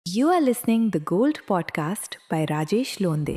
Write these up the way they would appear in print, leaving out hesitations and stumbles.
You are listening the Gold Podcast by Rajesh Londe.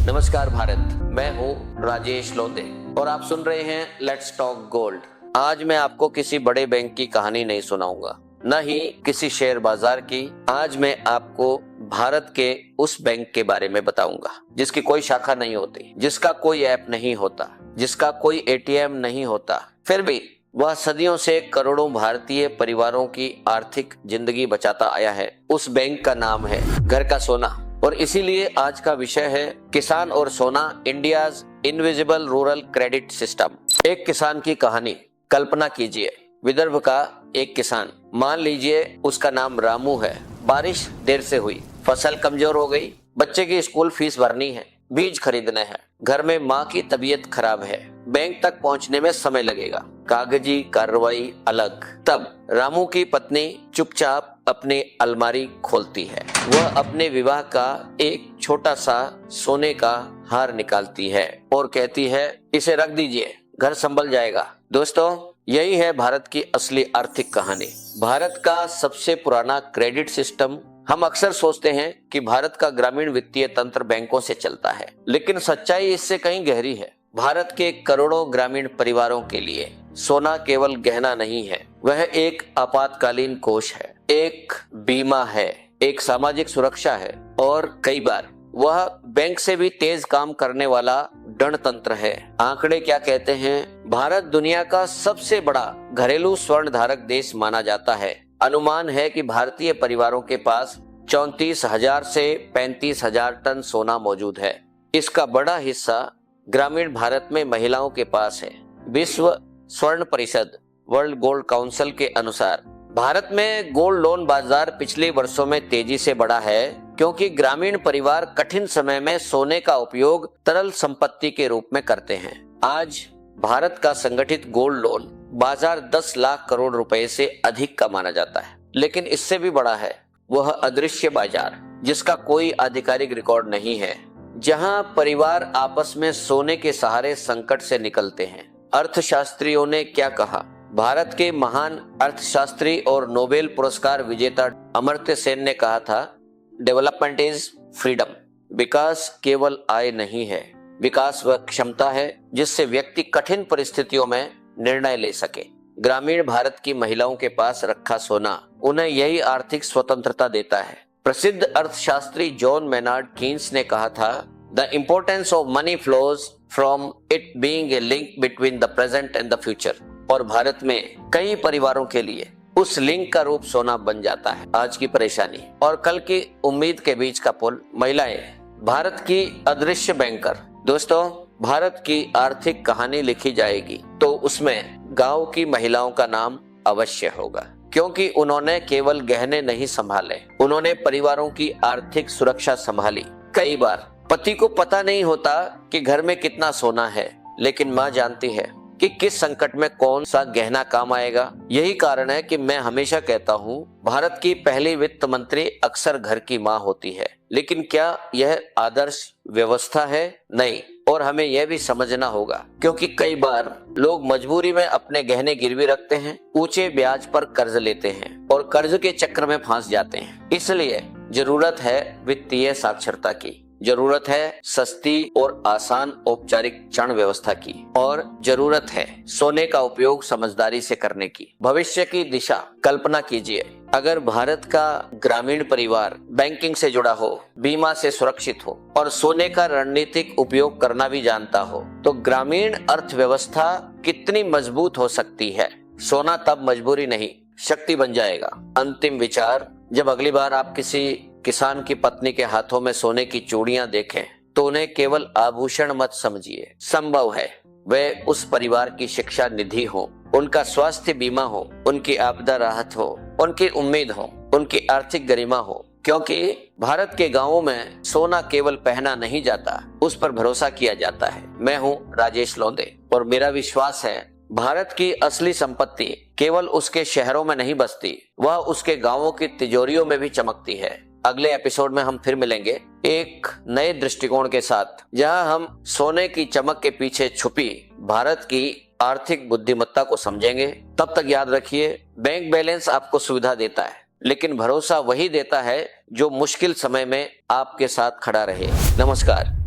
नमस्कार भारत, मैं हूँ राजेश लोंदे और आप सुन रहे हैं लेट्स टॉक गोल्ड। आज मैं आपको किसी बड़े बैंक की कहानी नहीं सुनाऊंगा, न ही किसी शेयर बाजार की। आज मैं आपको भारत के उस बैंक के बारे में बताऊंगा जिसकी कोई शाखा नहीं होती, जिसका कोई ऐप नहीं होता, जिसका कोई एटीएम नहीं होता, फिर भी वह सदियों से करोड़ों भारतीय परिवारों की आर्थिक जिंदगी बचाता आया है। उस बैंक का नाम है घर का सोना। और इसीलिए आज का विषय है किसान और सोना, India's invisible rural credit system. एक किसान की कहानी। कल्पना कीजिए, विदर्भ का एक किसान, मान लीजिए उसका नाम रामू है। बारिश देर से हुई, फसल कमजोर हो गई, बच्चे की स्कूल फीस भरनी है, बीज खरीदने हैं, घर में माँ की तबीयत खराब है, बैंक तक पहुंचने में समय लगेगा, कागजी कार्रवाई अलग। तब रामू की पत्नी चुपचाप अपनी अलमारी खोलती है। वह अपने विवाह का एक छोटा सा सोने का हार निकालती है और कहती है, इसे रख दीजिए, घर संभल जाएगा। दोस्तों, यही है भारत की असली आर्थिक कहानी। भारत का सबसे पुराना क्रेडिट सिस्टम। हम अक्सर सोचते हैं कि भारत का ग्रामीण वित्तीय तंत्र बैंकों से चलता है, लेकिन सच्चाई इससे कहीं गहरी है। भारत के करोड़ों ग्रामीण परिवारों के लिए सोना केवल गहना नहीं है, वह एक आपातकालीन कोष है, एक बीमा है, एक सामाजिक सुरक्षा है और कई बार वह बैंक से भी तेज काम करने वाला रणतंत्र है। आंकड़े क्या कहते हैं? भारत दुनिया का सबसे बड़ा घरेलू स्वर्ण धारक देश माना जाता है। अनुमान है कि भारतीय परिवारों के पास 34,000 से 35,000 टन सोना मौजूद है। इसका बड़ा हिस्सा ग्रामीण भारत में महिलाओं के पास है। विश्व स्वर्ण परिषद वर्ल्ड गोल्ड काउंसिल के अनुसार भारत में गोल्ड लोन बाजार पिछले वर्षों में तेजी से बढ़ा है, क्योंकि ग्रामीण परिवार कठिन समय में सोने का उपयोग तरल संपत्ति के रूप में करते हैं। आज भारत का संगठित गोल्ड लोन बाजार 10 लाख करोड़ रुपए से अधिक का माना जाता है। लेकिन इससे भी बड़ा है वह अदृश्य बाजार, जिसका कोई आधिकारिक रिकॉर्ड नहीं है, जहां परिवार आपस में सोने के सहारे संकट से निकलते हैं। अर्थशास्त्रियों ने क्या कहा? भारत के महान अर्थशास्त्री और नोबेल पुरस्कार विजेता अमर्त्य सेन ने कहा था, डेवलपमेंट इज फ्रीडम। विकास केवल आय नहीं है, विकास वह क्षमता है जिससे व्यक्ति कठिन परिस्थितियों में निर्णय ले सके। ग्रामीण भारत की महिलाओं के पास रखा सोना उन्हें यही आर्थिक स्वतंत्रता देता है। प्रसिद्ध अर्थशास्त्री जॉन मेनार्ड कीन्स ने कहा था, the importance of money flows from it being a link between the present and the future. और भारत में कई परिवारों के लिए उस लिंक का रूप सोना बन जाता है। आज की परेशानी और कल की उम्मीद के बीच का पुल, महिलाएं, भारत की अदृश्य बैंकर। दोस्तों, भारत की आर्थिक कहानी लिखी जाएगी तो उसमें गांव की महिलाओं का नाम अवश्य होगा, क्योंकि उन्होंने केवल गहने नहीं संभाले, उन्होंने परिवारों की आर्थिक सुरक्षा संभाली। कई बार पति को पता नहीं होता कि घर में कितना सोना है, लेकिन माँ जानती है कि किस संकट में कौन सा गहना काम आएगा। यही कारण है कि मैं हमेशा कहता हूँ, भारत की पहली वित्त मंत्री अक्सर घर की माँ होती है। लेकिन क्या यह आदर्श व्यवस्था है? नहीं। और हमें यह भी समझना होगा, क्योंकि कई बार लोग मजबूरी में अपने गहने गिरवी रखते हैं, ऊंचे ब्याज पर कर्ज लेते हैं और कर्ज के चक्र में फंस जाते हैं। इसलिए जरूरत है वित्तीय साक्षरता की, जरूरत है सस्ती और आसान औपचारिक ऋण व्यवस्था की, और जरूरत है सोने का उपयोग समझदारी से करने की। भविष्य की दिशा कल्पना कीजिए, अगर भारत का ग्रामीण परिवार बैंकिंग से जुड़ा हो, बीमा से सुरक्षित हो और सोने का रणनीतिक उपयोग करना भी जानता हो, तो ग्रामीण अर्थव्यवस्था कितनी मजबूत हो सकती है। सोना तब मजबूरी नहीं, शक्ति बन जाएगा। अंतिम विचार, जब अगली बार आप किसी किसान की पत्नी के हाथों में सोने की चूड़ियां देखें तो उन्हें केवल आभूषण मत समझिए। संभव है वे उस परिवार की शिक्षा निधि हो, उनका स्वास्थ्य बीमा हो, उनकी आपदा राहत हो, उनकी उम्मीद हो, उनकी आर्थिक गरिमा हो। क्योंकि भारत के गांवों में सोना केवल पहना नहीं जाता, उस पर भरोसा किया जाता है। मैं हूं राजेश लोंदे और मेरा विश्वास है भारत की असली संपत्ति केवल उसके शहरों में नहीं बसती, वह उसके गांवों की तिजोरियों में भी चमकती है। अगले एपिसोड में हम फिर मिलेंगे एक नए दृष्टिकोण के साथ, जहां हम सोने की चमक के पीछे छुपी भारत की आर्थिक बुद्धिमत्ता को समझेंगे। तब तक याद रखिए, बैंक बैलेंस आपको सुविधा देता है, लेकिन भरोसा वही देता है जो मुश्किल समय में आपके साथ खड़ा रहे। नमस्कार।